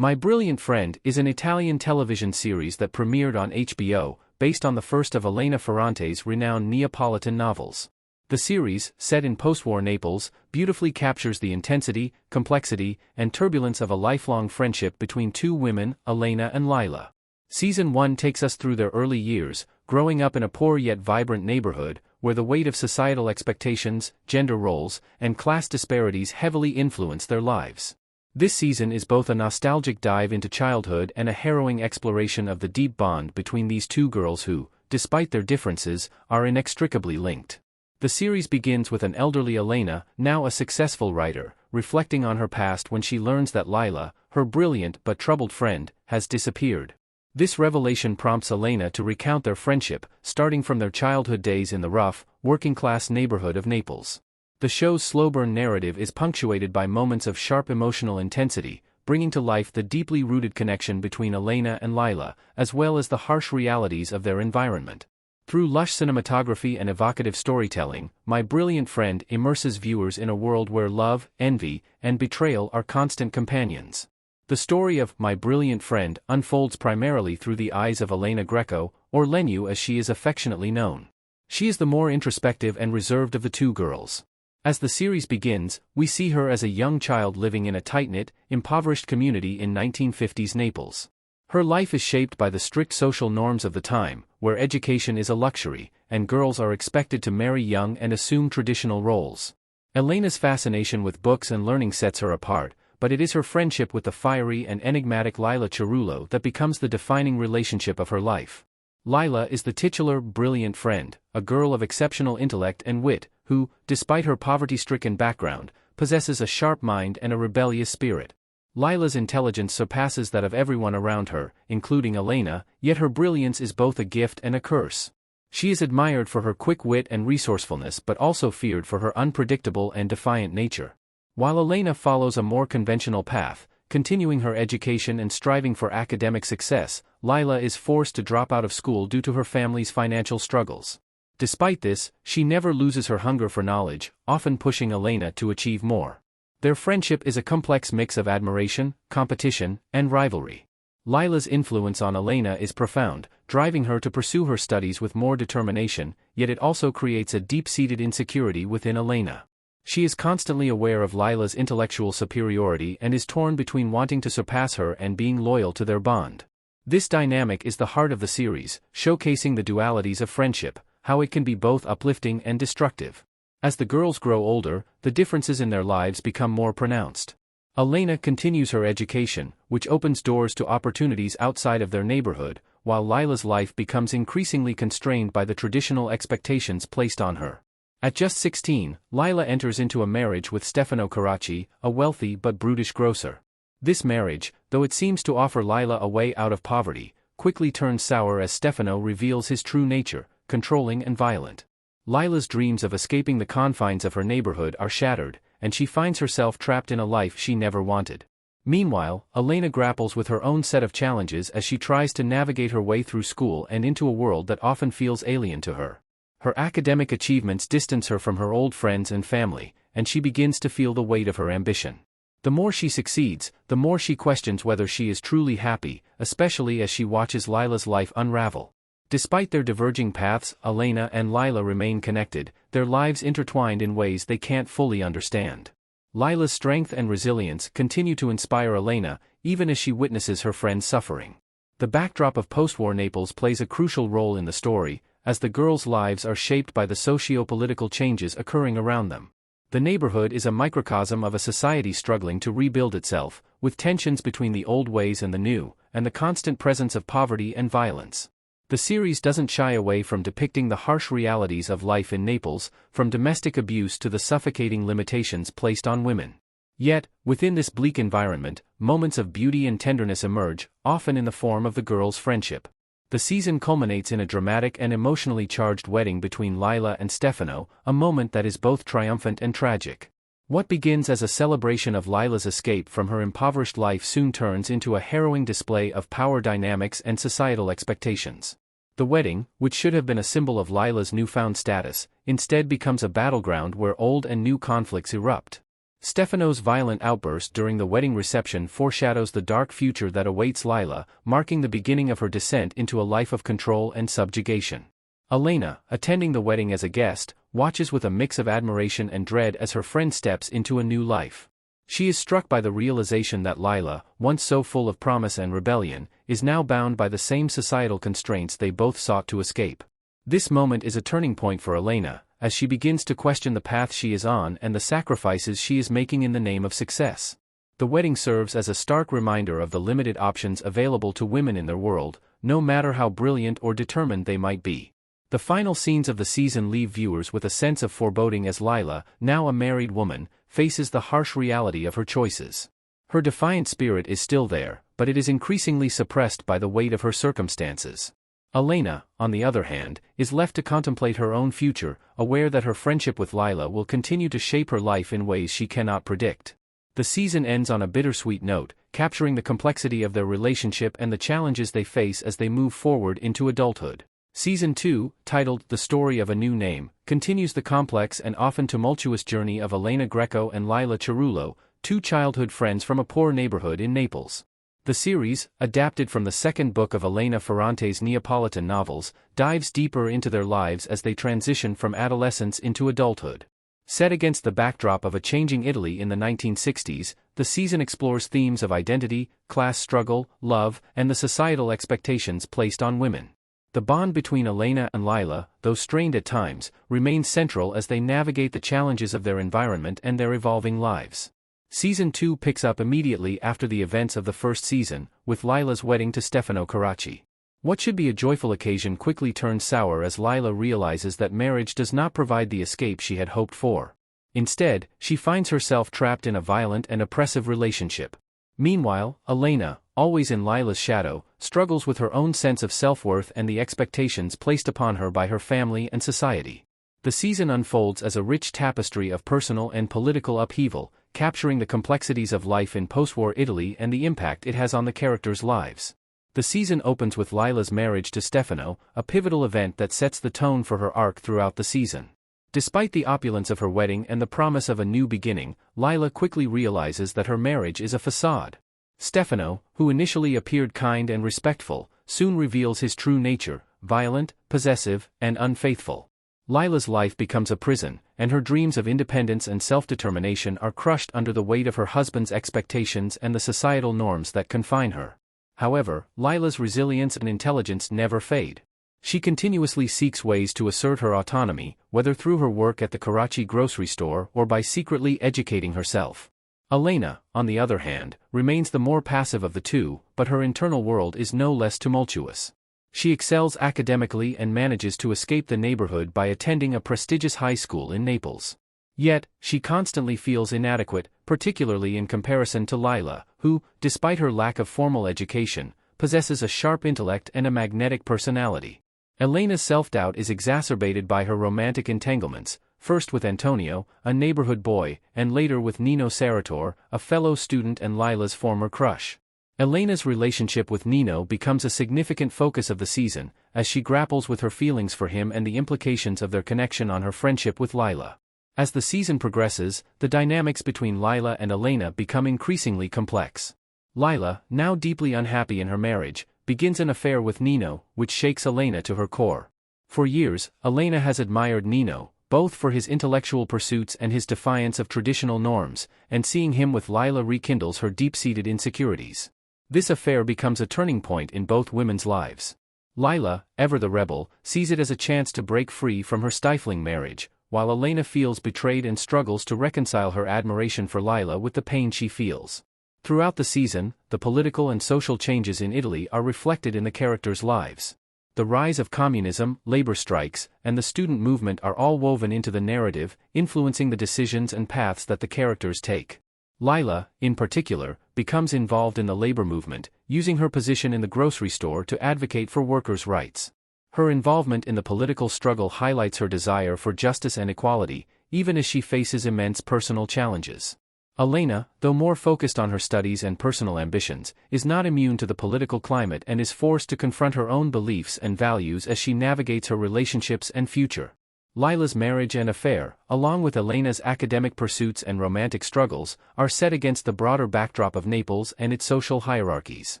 My Brilliant Friend is an Italian television series that premiered on HBO, based on the first of Elena Ferrante's renowned Neapolitan novels. The series, set in post-war Naples, beautifully captures the intensity, complexity, and turbulence of a lifelong friendship between two women, Elena and Lila. Season 1 takes us through their early years, growing up in a poor yet vibrant neighborhood, where the weight of societal expectations, gender roles, and class disparities heavily influence their lives. This season is both a nostalgic dive into childhood and a harrowing exploration of the deep bond between these two girls who, despite their differences, are inextricably linked. The series begins with an elderly Elena, now a successful writer, reflecting on her past when she learns that Lila, her brilliant but troubled friend, has disappeared. This revelation prompts Elena to recount their friendship, starting from their childhood days in the rough, working-class neighborhood of Naples. The show's slow-burn narrative is punctuated by moments of sharp emotional intensity, bringing to life the deeply rooted connection between Elena and Lila, as well as the harsh realities of their environment. Through lush cinematography and evocative storytelling, My Brilliant Friend immerses viewers in a world where love, envy, and betrayal are constant companions. The story of My Brilliant Friend unfolds primarily through the eyes of Elena Greco, or Lenù as she is affectionately known. She is the more introspective and reserved of the two girls. As the series begins, we see her as a young child living in a tight-knit, impoverished community in 1950s Naples. Her life is shaped by the strict social norms of the time, where education is a luxury, and girls are expected to marry young and assume traditional roles. Elena's fascination with books and learning sets her apart, but it is her friendship with the fiery and enigmatic Lila Cerullo that becomes the defining relationship of her life. Lila is the titular brilliant friend, a girl of exceptional intellect and wit, who, despite her poverty-stricken background, possesses a sharp mind and a rebellious spirit. Lila's intelligence surpasses that of everyone around her, including Elena, yet her brilliance is both a gift and a curse. She is admired for her quick wit and resourcefulness but also feared for her unpredictable and defiant nature. While Elena follows a more conventional path, continuing her education and striving for academic success, Lila is forced to drop out of school due to her family's financial struggles. Despite this, she never loses her hunger for knowledge, often pushing Elena to achieve more. Their friendship is a complex mix of admiration, competition, and rivalry. Lila's influence on Elena is profound, driving her to pursue her studies with more determination, yet it also creates a deep-seated insecurity within Elena. She is constantly aware of Lila's intellectual superiority and is torn between wanting to surpass her and being loyal to their bond. This dynamic is the heart of the series, showcasing the dualities of friendship, how it can be both uplifting and destructive. As the girls grow older, the differences in their lives become more pronounced. Elena continues her education, which opens doors to opportunities outside of their neighborhood, while Lila's life becomes increasingly constrained by the traditional expectations placed on her. At just 16, Lila enters into a marriage with Stefano Carracci, a wealthy but brutish grocer. This marriage, though it seems to offer Lila a way out of poverty, quickly turns sour as Stefano reveals his true nature, controlling and violent. Lila's dreams of escaping the confines of her neighborhood are shattered, and she finds herself trapped in a life she never wanted. Meanwhile, Elena grapples with her own set of challenges as she tries to navigate her way through school and into a world that often feels alien to her. Her academic achievements distance her from her old friends and family, and she begins to feel the weight of her ambition. The more she succeeds, the more she questions whether she is truly happy, especially as she watches Lila's life unravel. Despite their diverging paths, Elena and Lila remain connected, their lives intertwined in ways they can't fully understand. Lila's strength and resilience continue to inspire Elena, even as she witnesses her friend's suffering. The backdrop of post-war Naples plays a crucial role in the story, as the girls' lives are shaped by the socio-political changes occurring around them. The neighborhood is a microcosm of a society struggling to rebuild itself, with tensions between the old ways and the new, and the constant presence of poverty and violence. The series doesn't shy away from depicting the harsh realities of life in Naples, from domestic abuse to the suffocating limitations placed on women. Yet, within this bleak environment, moments of beauty and tenderness emerge, often in the form of the girls' friendship. The season culminates in a dramatic and emotionally charged wedding between Lila and Stefano, a moment that is both triumphant and tragic. What begins as a celebration of Lila's escape from her impoverished life soon turns into a harrowing display of power dynamics and societal expectations. The wedding, which should have been a symbol of Lila's newfound status, instead becomes a battleground where old and new conflicts erupt. Stefano's violent outburst during the wedding reception foreshadows the dark future that awaits Lila, marking the beginning of her descent into a life of control and subjugation. Elena, attending the wedding as a guest, watches with a mix of admiration and dread as her friend steps into a new life. She is struck by the realization that Lila, once so full of promise and rebellion, is now bound by the same societal constraints they both sought to escape. This moment is a turning point for Elena, as she begins to question the path she is on and the sacrifices she is making in the name of success. The wedding serves as a stark reminder of the limited options available to women in their world, no matter how brilliant or determined they might be. The final scenes of the season leave viewers with a sense of foreboding as Lila, now a married woman, faces the harsh reality of her choices. Her defiant spirit is still there, but it is increasingly suppressed by the weight of her circumstances. Elena, on the other hand, is left to contemplate her own future, aware that her friendship with Lila will continue to shape her life in ways she cannot predict. The season ends on a bittersweet note, capturing the complexity of their relationship and the challenges they face as they move forward into adulthood. Season 2, titled The Story of a New Name, continues the complex and often tumultuous journey of Elena Greco and Lila Cerullo, two childhood friends from a poor neighborhood in Naples. The series, adapted from the second book of Elena Ferrante's Neapolitan novels, dives deeper into their lives as they transition from adolescence into adulthood. Set against the backdrop of a changing Italy in the 1960s, the season explores themes of identity, class struggle, love, and the societal expectations placed on women. The bond between Elena and Lila, though strained at times, remains central as they navigate the challenges of their environment and their evolving lives. Season 2 picks up immediately after the events of the first season, with Lila's wedding to Stefano Carracci. What should be a joyful occasion quickly turns sour as Lila realizes that marriage does not provide the escape she had hoped for. Instead, she finds herself trapped in a violent and oppressive relationship. Meanwhile, Elena, always in Lila's shadow, struggles with her own sense of self-worth and the expectations placed upon her by her family and society. The season unfolds as a rich tapestry of personal and political upheaval, capturing the complexities of life in post-war Italy and the impact it has on the characters' lives. The season opens with Lila's marriage to Stefano, a pivotal event that sets the tone for her arc throughout the season. Despite the opulence of her wedding and the promise of a new beginning, Lila quickly realizes that her marriage is a facade. Stefano, who initially appeared kind and respectful, soon reveals his true nature, violent, possessive, and unfaithful. Lila's life becomes a prison, and her dreams of independence and self-determination are crushed under the weight of her husband's expectations and the societal norms that confine her. However, Lila's resilience and intelligence never fade. She continuously seeks ways to assert her autonomy, whether through her work at the Carracci grocery store or by secretly educating herself. Elena, on the other hand, remains the more passive of the two, but her internal world is no less tumultuous. She excels academically and manages to escape the neighborhood by attending a prestigious high school in Naples. Yet, she constantly feels inadequate, particularly in comparison to Lila, who, despite her lack of formal education, possesses a sharp intellect and a magnetic personality. Elena's self-doubt is exacerbated by her romantic entanglements, first with Antonio, a neighborhood boy, and later with Nino Sarratore, a fellow student and Lila's former crush. Elena's relationship with Nino becomes a significant focus of the season, as she grapples with her feelings for him and the implications of their connection on her friendship with Lila. As the season progresses, the dynamics between Lila and Elena become increasingly complex. Lila, now deeply unhappy in her marriage, begins an affair with Nino, which shakes Elena to her core. For years, Elena has admired Nino, both for his intellectual pursuits and his defiance of traditional norms, and seeing him with Lila rekindles her deep-seated insecurities. This affair becomes a turning point in both women's lives. Lila, ever the rebel, sees it as a chance to break free from her stifling marriage, while Elena feels betrayed and struggles to reconcile her admiration for Lila with the pain she feels. Throughout the season, the political and social changes in Italy are reflected in the characters' lives. The rise of communism, labor strikes, and the student movement are all woven into the narrative, influencing the decisions and paths that the characters take. Lila, in particular, becomes involved in the labor movement, using her position in the grocery store to advocate for workers' rights. Her involvement in the political struggle highlights her desire for justice and equality, even as she faces immense personal challenges. Elena, though more focused on her studies and personal ambitions, is not immune to the political climate and is forced to confront her own beliefs and values as she navigates her relationships and future. Lila's marriage and affair, along with Elena's academic pursuits and romantic struggles, are set against the broader backdrop of Naples and its social hierarchies.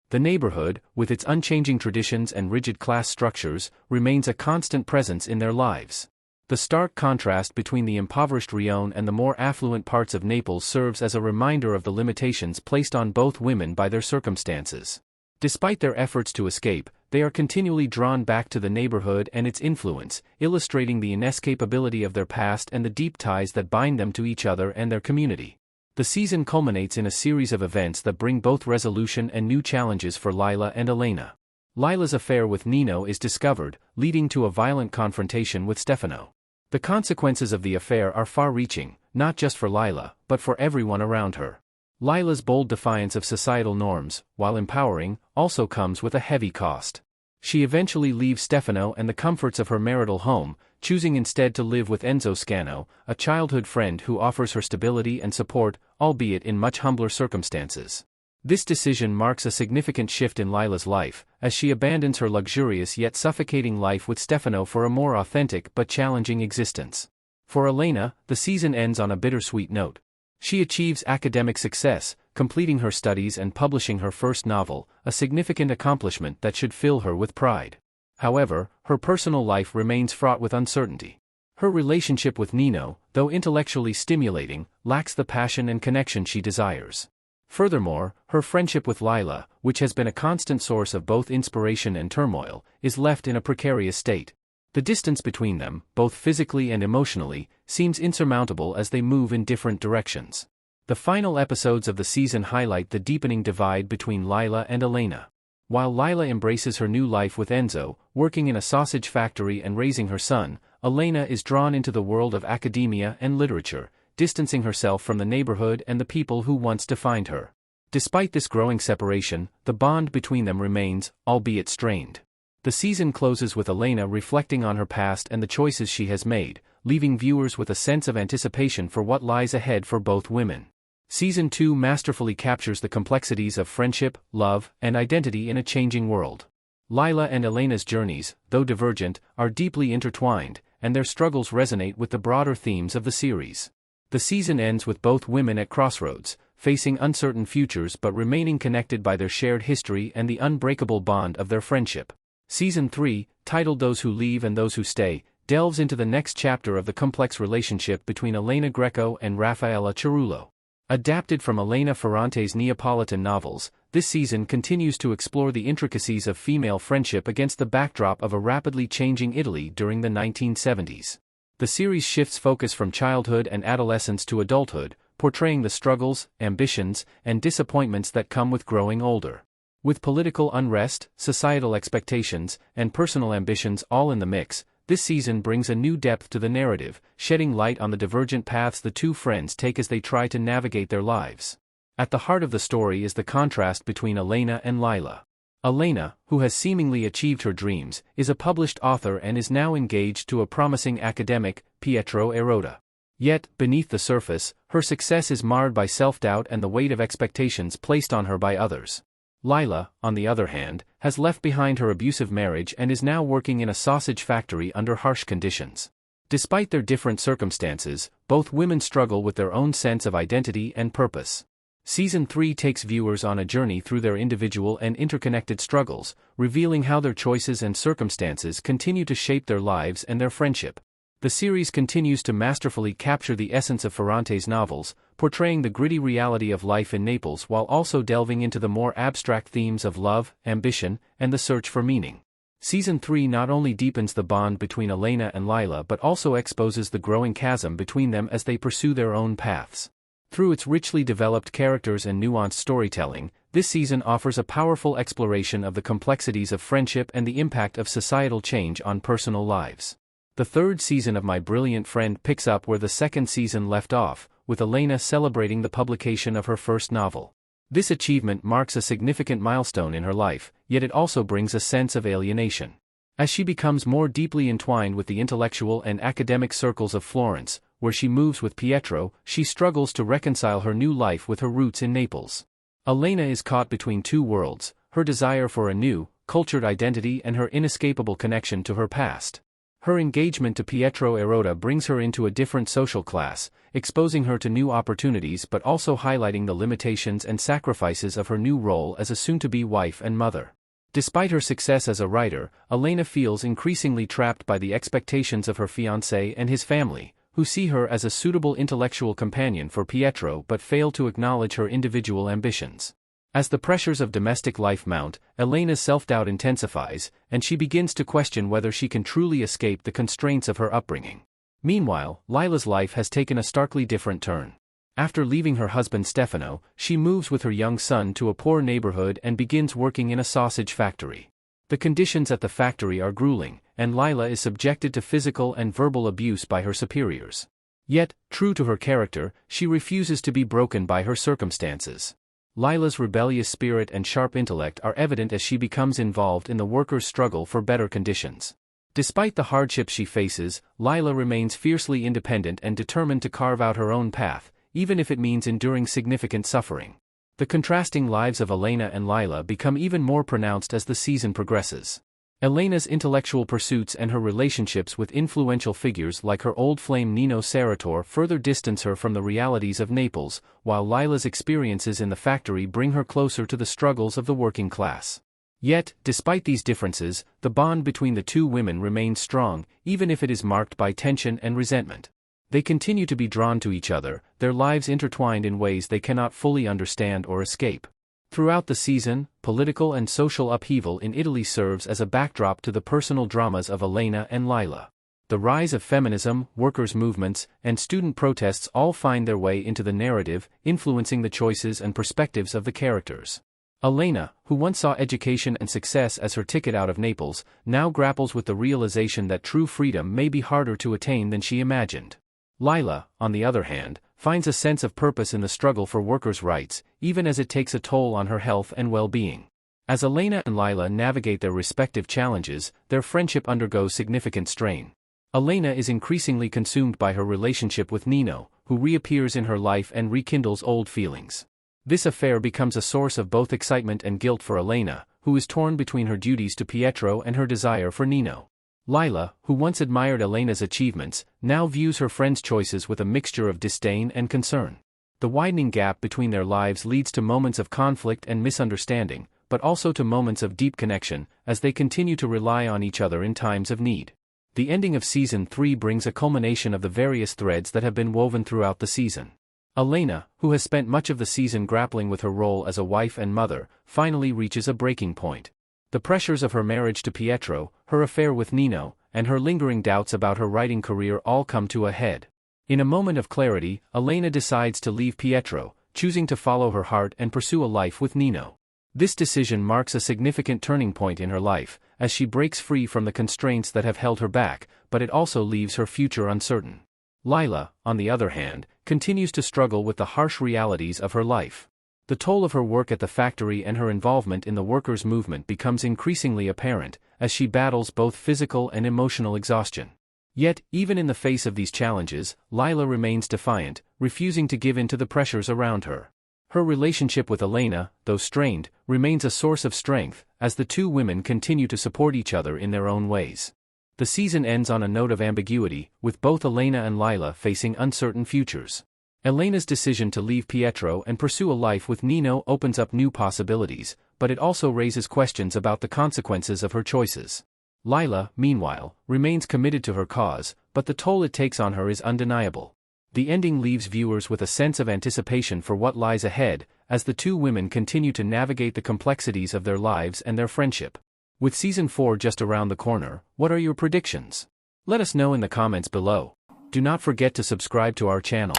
The neighborhood, with its unchanging traditions and rigid class structures, remains a constant presence in their lives. The stark contrast between the impoverished Rione and the more affluent parts of Naples serves as a reminder of the limitations placed on both women by their circumstances. Despite their efforts to escape, they are continually drawn back to the neighborhood and its influence, illustrating the inescapability of their past and the deep ties that bind them to each other and their community. The season culminates in a series of events that bring both resolution and new challenges for Lila and Elena. Lila's affair with Nino is discovered, leading to a violent confrontation with Stefano. The consequences of the affair are far-reaching, not just for Lila, but for everyone around her. Lila's bold defiance of societal norms, while empowering, also comes with a heavy cost. She eventually leaves Stefano and the comforts of her marital home, choosing instead to live with Enzo Scano, a childhood friend who offers her stability and support, albeit in much humbler circumstances. This decision marks a significant shift in Lila's life, as she abandons her luxurious yet suffocating life with Stefano for a more authentic but challenging existence. For Elena, the season ends on a bittersweet note. She achieves academic success, completing her studies and publishing her first novel, a significant accomplishment that should fill her with pride. However, her personal life remains fraught with uncertainty. Her relationship with Nino, though intellectually stimulating, lacks the passion and connection she desires. Furthermore, her friendship with Lila, which has been a constant source of both inspiration and turmoil, is left in a precarious state. The distance between them, both physically and emotionally, seems insurmountable as they move in different directions. The final episodes of the season highlight the deepening divide between Lila and Elena. While Lila embraces her new life with Enzo, working in a sausage factory and raising her son, Elena is drawn into the world of academia and literature, distancing herself from the neighborhood and the people who once defined her. Despite this growing separation, the bond between them remains, albeit strained. The season closes with Elena reflecting on her past and the choices she has made, leaving viewers with a sense of anticipation for what lies ahead for both women. Season 2 masterfully captures the complexities of friendship, love, and identity in a changing world. Lila and Elena's journeys, though divergent, are deeply intertwined, and their struggles resonate with the broader themes of the series. The season ends with both women at crossroads, facing uncertain futures but remaining connected by their shared history and the unbreakable bond of their friendship. Season 3, titled Those Who Leave and Those Who Stay, delves into the next chapter of the complex relationship between Elena Greco and Raffaella Cerullo. Adapted from Elena Ferrante's Neapolitan novels, this season continues to explore the intricacies of female friendship against the backdrop of a rapidly changing Italy during the 1970s. The series shifts focus from childhood and adolescence to adulthood, portraying the struggles, ambitions, and disappointments that come with growing older. With political unrest, societal expectations, and personal ambitions all in the mix, this season brings a new depth to the narrative, shedding light on the divergent paths the two friends take as they try to navigate their lives. At the heart of the story is the contrast between Elena and Lila. Elena, who has seemingly achieved her dreams, is a published author and is now engaged to a promising academic, Pietro Erota. Yet, beneath the surface, her success is marred by self-doubt and the weight of expectations placed on her by others. Lila, on the other hand, has left behind her abusive marriage and is now working in a sausage factory under harsh conditions. Despite their different circumstances, both women struggle with their own sense of identity and purpose. Season 3 takes viewers on a journey through their individual and interconnected struggles, revealing how their choices and circumstances continue to shape their lives and their friendship. The series continues to masterfully capture the essence of Ferrante's novels, portraying the gritty reality of life in Naples while also delving into the more abstract themes of love, ambition, and the search for meaning. Season 3 not only deepens the bond between Elena and Lila but also exposes the growing chasm between them as they pursue their own paths. Through its richly developed characters and nuanced storytelling, this season offers a powerful exploration of the complexities of friendship and the impact of societal change on personal lives. The third season of My Brilliant Friend picks up where the second season left off, with Elena celebrating the publication of her first novel. This achievement marks a significant milestone in her life, yet it also brings a sense of alienation. As she becomes more deeply entwined with the intellectual and academic circles of Florence, where she moves with Pietro, she struggles to reconcile her new life with her roots in Naples. Elena is caught between two worlds, her desire for a new, cultured identity and her inescapable connection to her past. Her engagement to Pietro Erotta brings her into a different social class, exposing her to new opportunities but also highlighting the limitations and sacrifices of her new role as a soon-to-be wife and mother. Despite her success as a writer, Elena feels increasingly trapped by the expectations of her fiancé and his family, who see her as a suitable intellectual companion for Pietro but fail to acknowledge her individual ambitions. As the pressures of domestic life mount, Elena's self-doubt intensifies, and she begins to question whether she can truly escape the constraints of her upbringing. Meanwhile, Lila's life has taken a starkly different turn. After leaving her husband Stefano, she moves with her young son to a poor neighborhood and begins working in a sausage factory. The conditions at the factory are grueling, and Lila is subjected to physical and verbal abuse by her superiors. Yet, true to her character, she refuses to be broken by her circumstances. Lila's rebellious spirit and sharp intellect are evident as she becomes involved in the workers' struggle for better conditions. Despite the hardships she faces, Lila remains fiercely independent and determined to carve out her own path, even if it means enduring significant suffering. The contrasting lives of Elena and Lila become even more pronounced as the season progresses. Elena's intellectual pursuits and her relationships with influential figures like her old flame Nino Sarratore further distance her from the realities of Naples, while Lila's experiences in the factory bring her closer to the struggles of the working class. Yet, despite these differences, the bond between the two women remains strong, even if it is marked by tension and resentment. They continue to be drawn to each other, their lives intertwined in ways they cannot fully understand or escape. Throughout the season, political and social upheaval in Italy serves as a backdrop to the personal dramas of Elena and Lila. The rise of feminism, workers' movements, and student protests all find their way into the narrative, influencing the choices and perspectives of the characters. Elena, who once saw education and success as her ticket out of Naples, now grapples with the realization that true freedom may be harder to attain than she imagined. Lila, on the other hand, finds a sense of purpose in the struggle for workers' rights, even as it takes a toll on her health and well-being. As Elena and Lila navigate their respective challenges, their friendship undergoes significant strain. Elena is increasingly consumed by her relationship with Nino, who reappears in her life and rekindles old feelings. This affair becomes a source of both excitement and guilt for Elena, who is torn between her duties to Pietro and her desire for Nino. Lila, who once admired Elena's achievements, now views her friend's choices with a mixture of disdain and concern. The widening gap between their lives leads to moments of conflict and misunderstanding, but also to moments of deep connection, as they continue to rely on each other in times of need. The ending of Season 3 brings a culmination of the various threads that have been woven throughout the season. Elena, who has spent much of the season grappling with her role as a wife and mother, finally reaches a breaking point. The pressures of her marriage to Pietro, her affair with Nino, and her lingering doubts about her writing career all come to a head. In a moment of clarity, Elena decides to leave Pietro, choosing to follow her heart and pursue a life with Nino. This decision marks a significant turning point in her life, as she breaks free from the constraints that have held her back, but it also leaves her future uncertain. Lila, on the other hand, continues to struggle with the harsh realities of her life. The toll of her work at the factory and her involvement in the workers' movement becomes increasingly apparent, as she battles both physical and emotional exhaustion. Yet, even in the face of these challenges, Lila remains defiant, refusing to give in to the pressures around her. Her relationship with Elena, though strained, remains a source of strength, as the two women continue to support each other in their own ways. The season ends on a note of ambiguity, with both Elena and Lila facing uncertain futures. Elena's decision to leave Pietro and pursue a life with Nino opens up new possibilities, but it also raises questions about the consequences of her choices. Lila, meanwhile, remains committed to her cause, but the toll it takes on her is undeniable. The ending leaves viewers with a sense of anticipation for what lies ahead, as the two women continue to navigate the complexities of their lives and their friendship. With Season 4 just around the corner, what are your predictions? Let us know in the comments below. Do not forget to subscribe to our channel.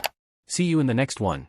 See you in the next one.